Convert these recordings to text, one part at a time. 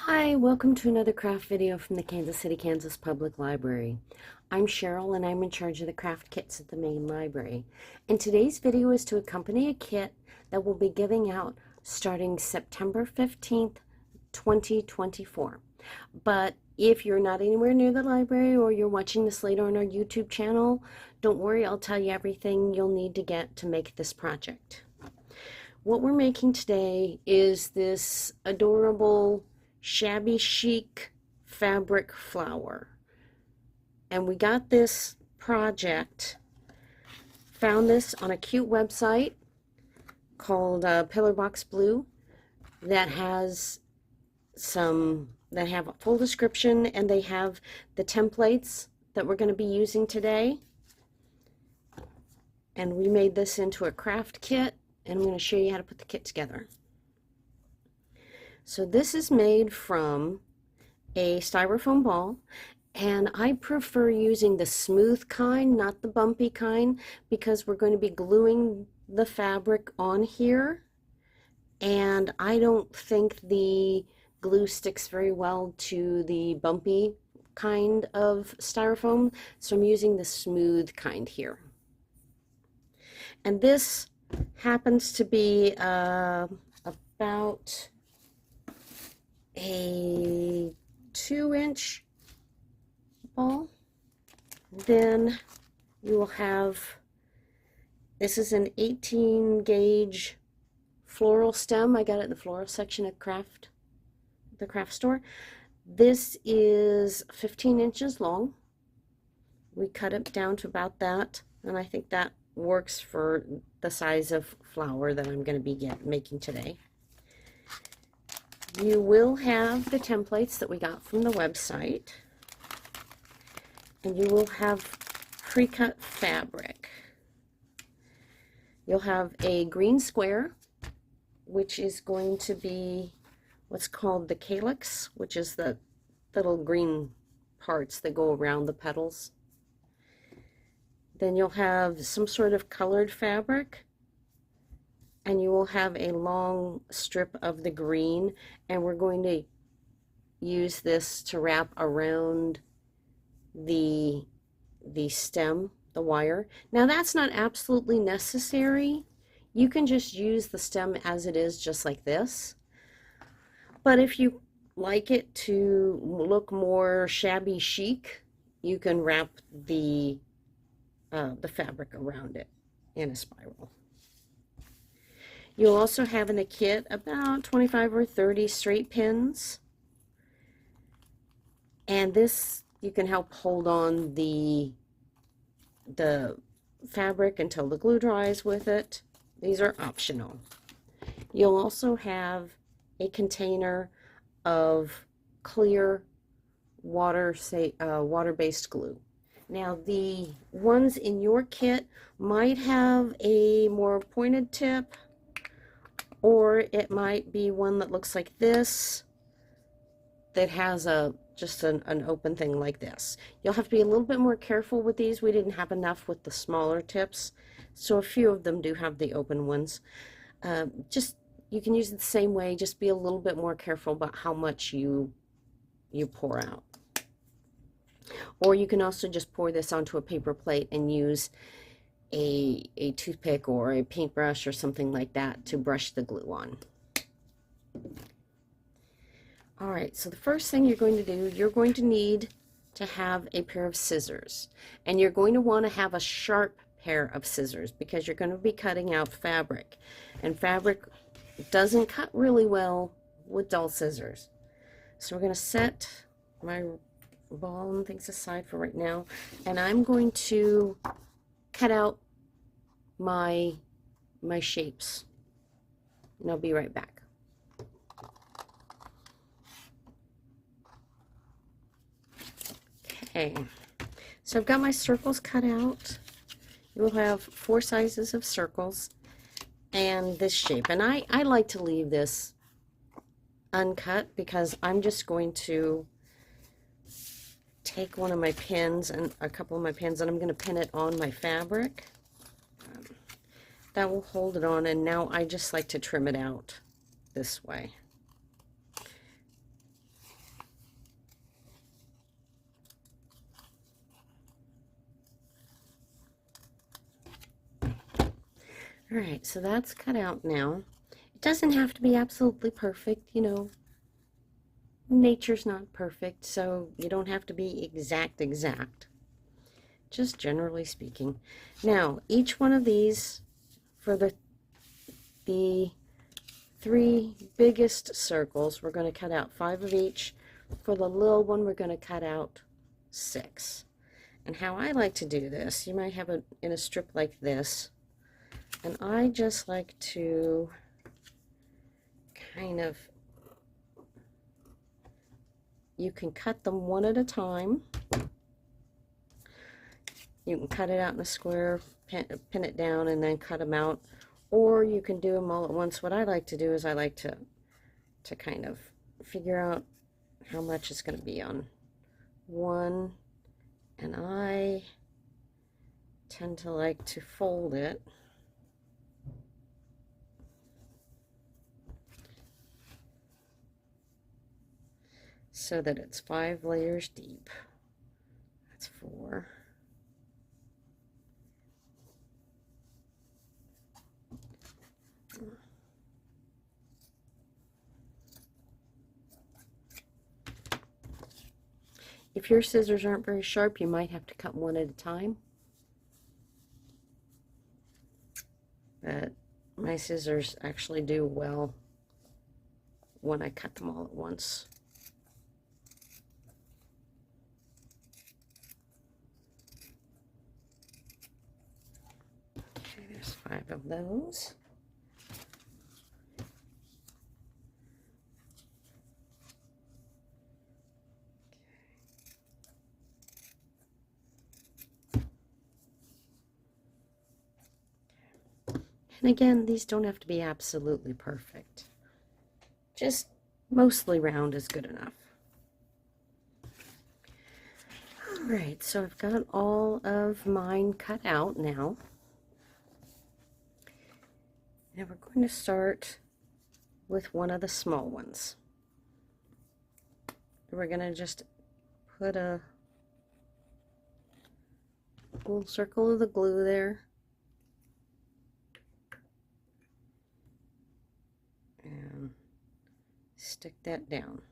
Hi, welcome to another craft video from the Kansas City, Kansas Public Library. I'm Cheryl and I'm in charge of the craft kits at the main library. And today's video is to accompany a kit that will be giving out starting September 15th, 2024. But if you're not anywhere near the library or you're watching this later on our YouTube channel, don't worry, I'll tell you everything you'll need to get to make this project. What we're making today is this adorable Shabby Chic Fabric Flower. And we got this project, found this on a cute website called Pillar Box Blue that has that have a full description, and they have the templates that we're going to be using today. And we made this into a craft kit, and I'm going to show you how to put the kit together. So this is made from a styrofoam ball, and I prefer using the smooth kind, not the bumpy kind, because we're going to be gluing the fabric on here, and I don't think the glue sticks very well to the bumpy kind of styrofoam, so I'm using the smooth kind here. And this happens to be about a 2-inch ball. Then you will have, this is an 18 gauge floral stem. I got it in the floral section at the craft store. This is 15 inches long. We cut it down to about that, and I think that works for the size of flower that I'm going to be making today. You will have the templates that we got from the website, and you will have pre-cut fabric. You'll have a green square, which is going to be what's called the calyx, which is the little green parts that go around the petals. Then you'll have some sort of colored fabric, and you will have a long strip of the green, and we're going to use this to wrap around the stem, the wire. Now that's not absolutely necessary. You can just use the stem as it is, just like this. But if you like it to look more shabby chic, you can wrap the fabric around it in a spiral. You'll also have in the kit about 25 or 30 straight pins, and this you can help hold on the fabric until the glue dries with it. These are optional. You'll also have a container of clear water-based glue. Now the ones in your kit might have a more pointed tip, or it might be one that looks like this that has just an open thing like this. You'll have to be a little bit more careful with these. We didn't have enough with the smaller tips, so a few of them do have the open ones. You can use it the same way, just be a little bit more careful about how much you pour out. Or you can also just pour this onto a paper plate and use a toothpick or a paintbrush or something like that to brush the glue on. All right, so the first thing you're going to do, you're going to need to have a pair of scissors, and you're going to want to have a sharp pair of scissors because you're going to be cutting out fabric, and fabric doesn't cut really well with dull scissors. So we're going to set my ball and things aside for right now, and I'm going to cut out my shapes, and I'll be right back. Okay, so I've got my circles cut out. You will have 4 sizes of circles and this shape, and I like to leave this uncut because I'm just going to take one of my pins and a couple of my pins, and I'm going to pin it on my fabric. That will hold it on, and now I just like to trim it out this way. All right, so that's cut out now. It doesn't have to be absolutely perfect, you know. Nature's not perfect, so you don't have to be exact. Just generally speaking. Now, each one of these, for the 3 biggest circles, we're going to cut out 5 of each. For the little one, we're going to cut out 6. And how I like to do this, you might have it in a strip like this, and I just like to kind of, you can cut them one at a time. You can cut it out in a square, pin it down, and then cut them out. Or you can do them all at once. What I like to do is I like to kind of figure out how much it's going to be on one. And I tend to like to fold it. So that it's 5 layers deep. That's 4. If your scissors aren't very sharp, you might have to cut one at a time. But my scissors actually do well when I cut them all at once. Okay, there's 5 of those. And again, these don't have to be absolutely perfect. Just mostly round is good enough. All right, so I've got all of mine cut out now. Now we're going to start with one of the small ones. We're going to just put a little circle of the glue there. And stick that down.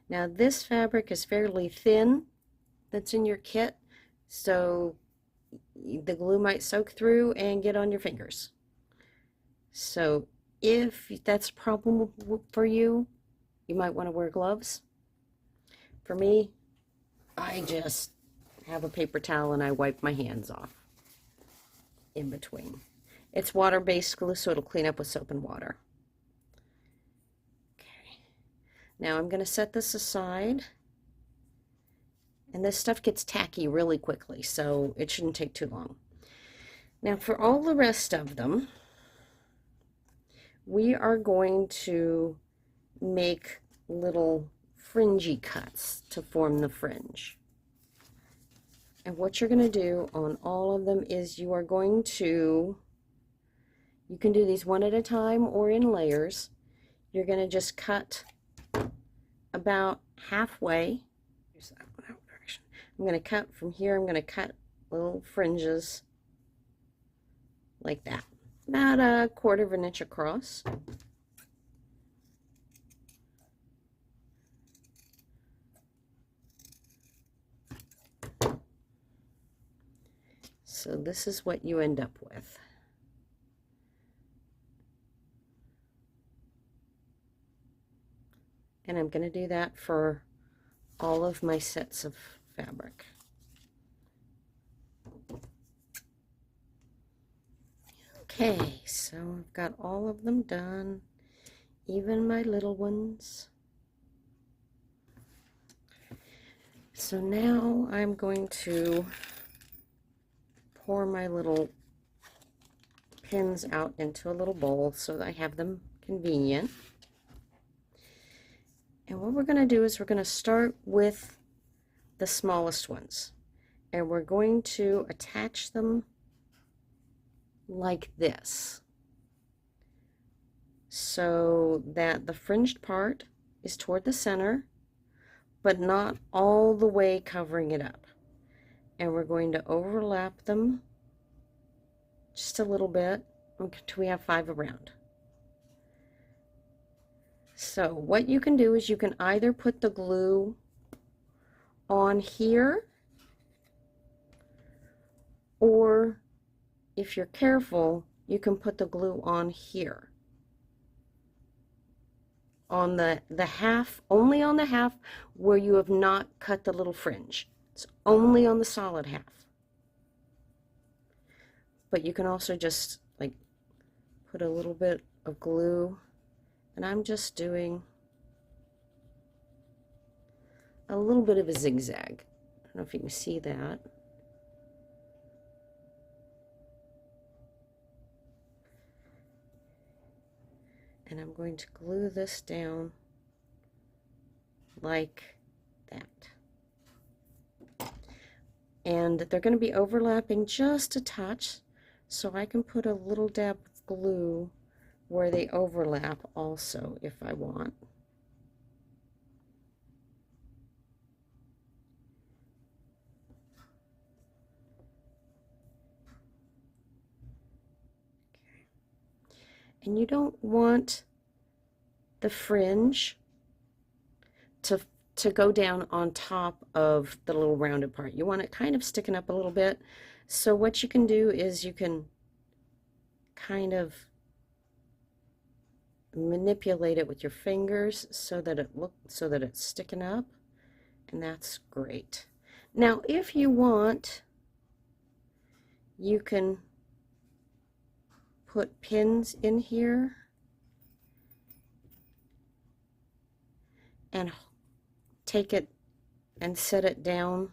Now this fabric is fairly thin that's in your kit, so the glue might soak through and get on your fingers. So if that's a problem for you, you might want to wear gloves. For me, I just have a paper towel and I wipe my hands off in between. It's water-based glue, so it'll clean up with soap and water. Okay. Now I'm going to set this aside. And this stuff gets tacky really quickly, so it shouldn't take too long. Now for all the rest of them, we are going to make little fringy cuts to form the fringe. And what you're going to do on all of them is you are going to, you can do these one at a time or in layers. You're going to just cut about halfway. Here's that one out direction. I'm going to cut from here, I'm going to cut little fringes like that, about 1/4 of an inch across. So this is what you end up with. And I'm going to do that for all of my sets of fabric. Okay, so I've got all of them done, even my little ones. So now I'm going to pour my little pins out into a little bowl so that I have them convenient. And what we're going to do is we're going to start with the smallest ones. And we're going to attach them like this, so that the fringed part is toward the center, but not all the way covering it up. And we're going to overlap them just a little bit until we have 5 around. So what you can do is you can either put the glue on here, or if you're careful, you can put the glue on here. On the half, only on the half where you have not cut the little fringe. It's only on the solid half. But you can also just like put a little bit of glue, and I'm just doing a little bit of a zigzag. I don't know if you can see that. And I'm going to glue this down like that. And they're going to be overlapping just a touch, so I can put a little dab of glue where they overlap also if I want. And you don't want the fringe to go down on top of the little rounded part. You want it kind of sticking up a little bit. So what you can do is you can kind of manipulate it with your fingers so that it's sticking up, and that's great. Now if you want, you can put pins in here and take it and set it down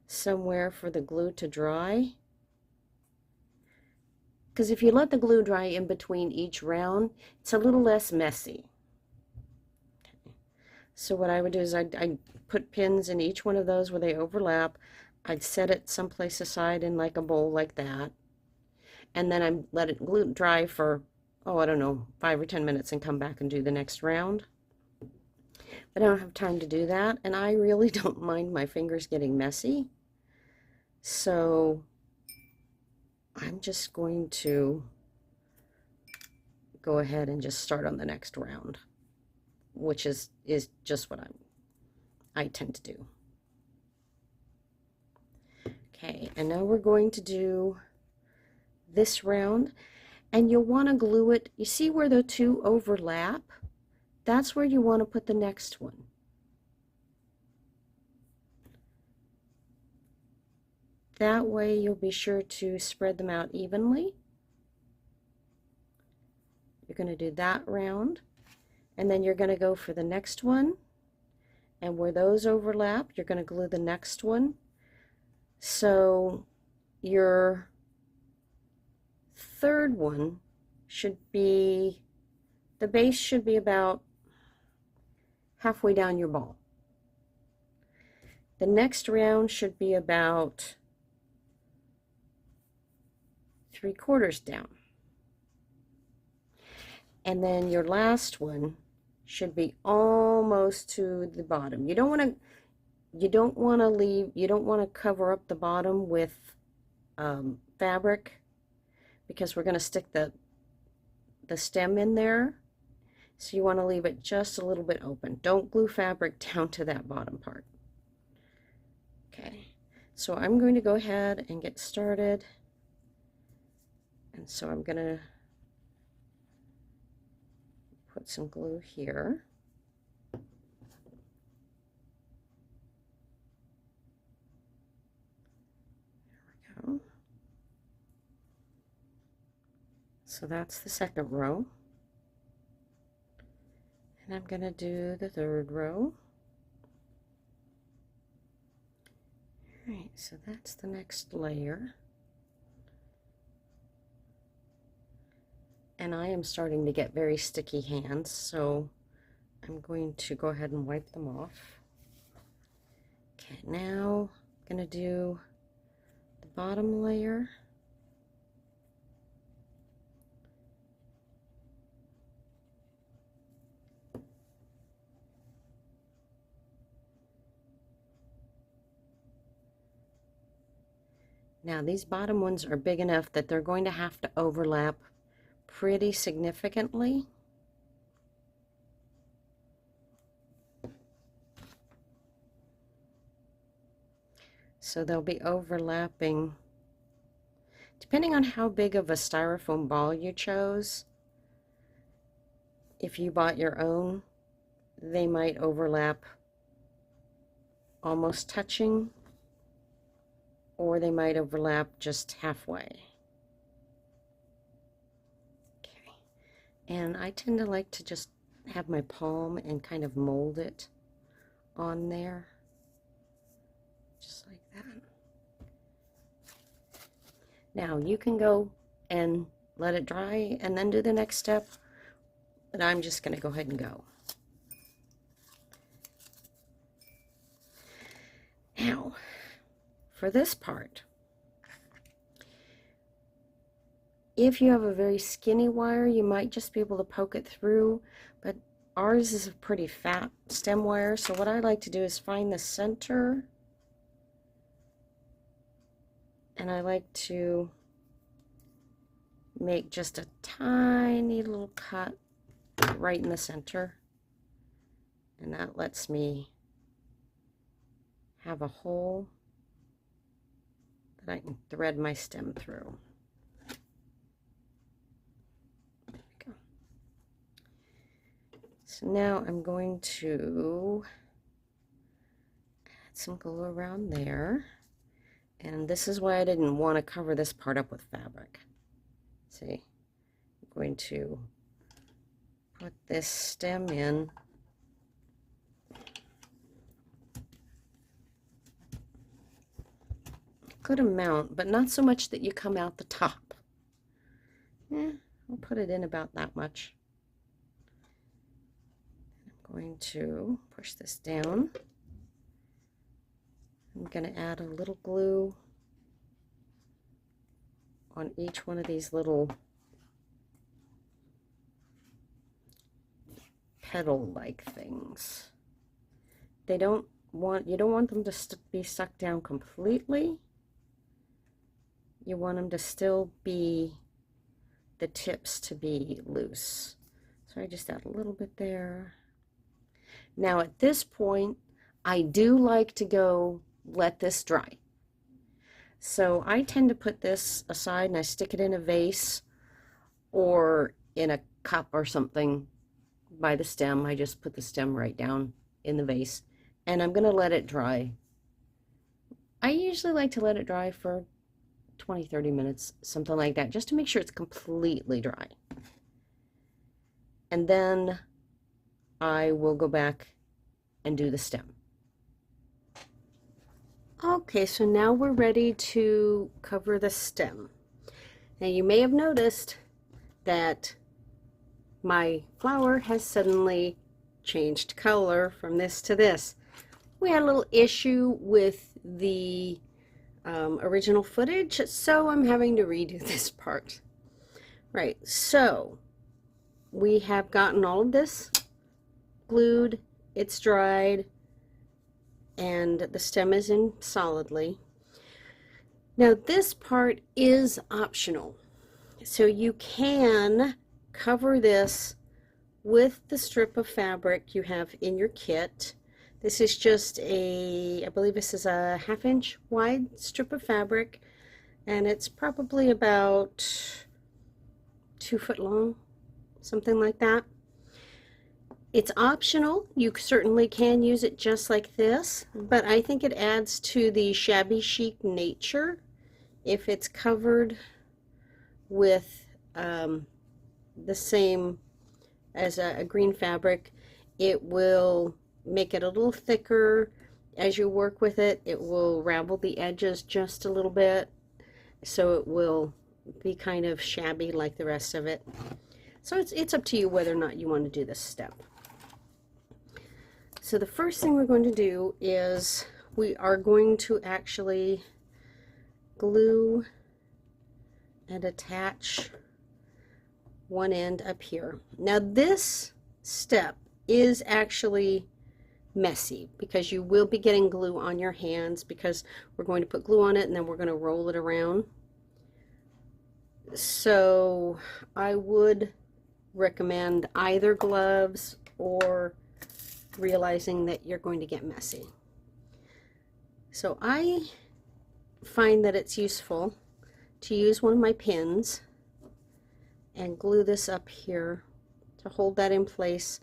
somewhere for the glue to dry. Because if you let the glue dry in between each round, it's a little less messy. Okay. So what I would do is I'd put pins in each one of those where they overlap. I'd set it someplace aside in like a bowl like that. And then I let it glue dry for, oh, I don't know, 5 or 10 minutes and come back and do the next round. But I don't have time to do that, and I really don't mind my fingers getting messy. So I'm just going to go ahead and just start on the next round, which is just what I tend to do. Okay, and now we're going to do this round, and you'll want to glue it. You see where the two overlap? That's where you want to put the next one. That way you'll be sure to spread them out evenly. You're going to do that round, and then you're going to go for the next one, and where those overlap, you're going to glue the next one. So your third one should be, the base should be about halfway down your ball. The next round should be about 3/4 down. And then your last one should be almost to the bottom. You don't want to cover up the bottom with fabric, because we're going to stick the stem in there. So you want to leave it just a little bit open. Don't glue fabric down to that bottom part. Okay, so I'm going to go ahead and get started. And so I'm going to put some glue here. There we go. So that's the second row. And I'm going to do the third row. All right, so that's the next layer. And I am starting to get very sticky hands, so I'm going to go ahead and wipe them off. Okay, now I'm going to do the bottom layer. Now these bottom ones are big enough that they're going to have to overlap pretty significantly. So they'll be overlapping. Depending on how big of a styrofoam ball you chose, if you bought your own, they might overlap almost touching, or they might overlap just halfway. Okay, and I tend to like to just have my palm and kind of mold it on there, just like that. Now you can go and let it dry and then do the next step, but I'm just going to go ahead and go. Now, for this part, if you have a very skinny wire, you might just be able to poke it through, but ours is a pretty fat stem wire, so what I like to do is find the center, and I like to make just a tiny little cut right in the center, and that lets me have a hole that I can thread my stem through. There we go. So now I'm going to add some glue around there, and this is why I didn't want to cover this part up with fabric. See, I'm going to put this stem in. Good amount, but not so much that you come out the top. I'll put it in about that much. I'm going to push this down. I'm going to add a little glue on each one of these little petal-like things. You don't want them to be stuck down completely. You want them to still be, the tips to be loose. So I just add a little bit there. Now at this point, I do like to go let this dry. So I tend to put this aside and I stick it in a vase or in a cup or something by the stem. I just put the stem right down in the vase and I'm going to let it dry. I usually like to let it dry for 20-30 minutes, something like that, just to make sure it's completely dry. And then I will go back and do the stem. Okay, so now we're ready to cover the stem. Now you may have noticed that my flower has suddenly changed color from this to this. We had a little issue with the original footage, so I'm having to redo this part. Right, so we have gotten all of this glued, it's dried, and the stem is in solidly. Now this part is optional, so you can cover this with the strip of fabric you have in your kit. This is just I believe this is a 1/2 inch wide strip of fabric, and it's probably about 2 foot long, something like that. It's optional. You certainly can use it just like this, but I think it adds to the shabby chic nature if it's covered with the same as a green fabric. It will make it a little thicker. As you work with it, it will ravel the edges just a little bit, so it will be kind of shabby like the rest of it. So it's up to you whether or not you want to do this step. So the first thing we're going to do is we are going to actually glue and attach one end up here. Now this step is actually messy because you will be getting glue on your hands because we're going to put glue on it and then we're going to roll it around. So I would recommend either gloves or realizing that you're going to get messy. So I find that it's useful to use one of my pins and glue this up here to hold that in place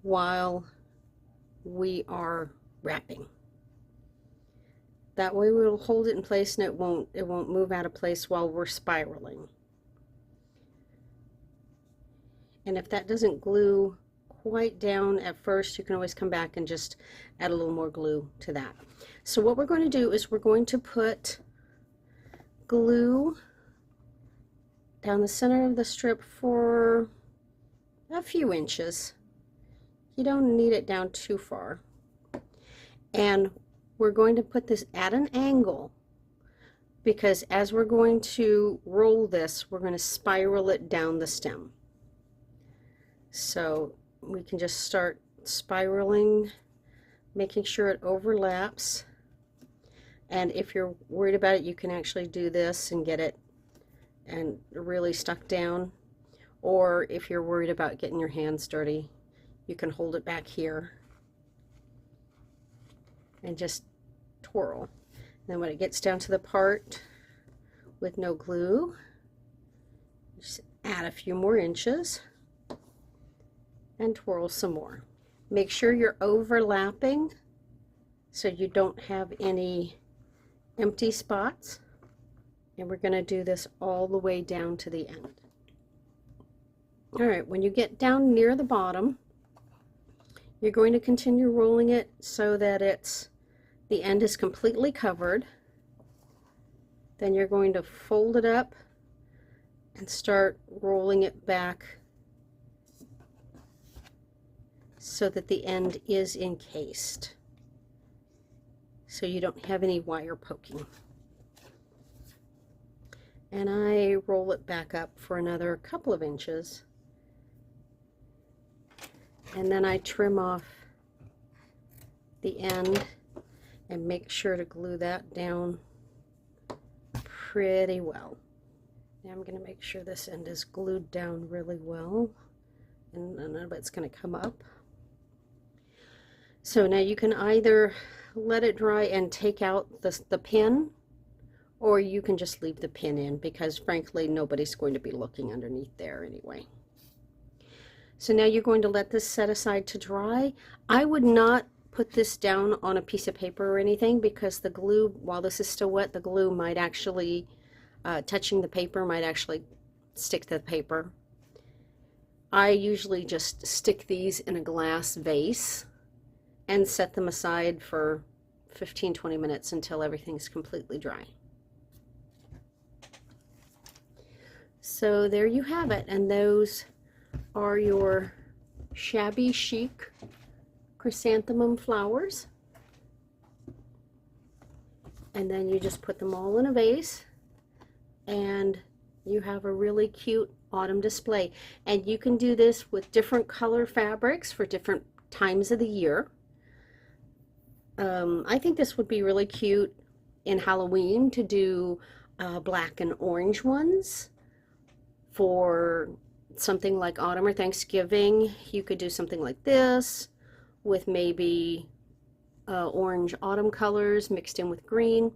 while we are wrapping. That way we'll hold it in place and it won't move out of place while we're spiraling. And if that doesn't glue quite down at first, you can always come back and just add a little more glue to that. So what we're going to do is we're going to put glue down the center of the strip for a few inches. You don't need it down too far. And we're going to put this at an angle because as we're going to roll this, we're going to spiral it down the stem. So we can just start spiraling, making sure it overlaps. And if you're worried about it, you can actually do this and get it and really stuck down. Or if you're worried about getting your hands dirty, you can hold it back here and just twirl. Then when it gets down to the part with no glue, just add a few more inches and twirl some more. Make sure you're overlapping so you don't have any empty spots. And we're going to do this all the way down to the end. All right, when you get down near the bottom, you're going to continue rolling it so that the end is completely covered. Then you're going to fold it up and start rolling it back so that the end is encased, so you don't have any wire poking. And I roll it back up for another couple of inches, and then I trim off the end and make sure to glue that down pretty well. Now I'm going to make sure this end is glued down really well and none of it's going to come up. So now you can either let it dry and take out the pin, or you can just leave the pin in because frankly nobody's going to be looking underneath there anyway. So now you're going to let this set aside to dry. I would not put this down on a piece of paper or anything because the glue, while this is still wet, the glue might actually, touching the paper might actually stick to the paper. I usually just stick these in a glass vase and set them aside for 15-20 minutes until everything's completely dry. So there you have it, and those are your Shabby Chic chrysanthemum flowers. And then you just put them all in a vase and you have a really cute autumn display. And you can do this with different color fabrics for different times of the year. I think this would be really cute in Halloween to do black and orange ones. For something like autumn or Thanksgiving, you could do something like this with maybe orange autumn colors mixed in with green.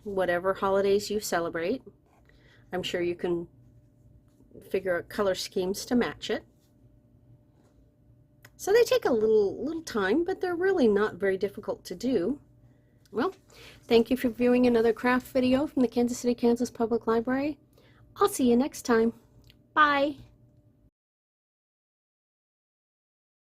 Whatever holidays you celebrate, I'm sure you can figure out color schemes to match it. So they take a little time, but they're really not very difficult to do. Well, thank you for viewing another craft video from the Kansas City, Kansas Public Library. I'll see you next time. Bye.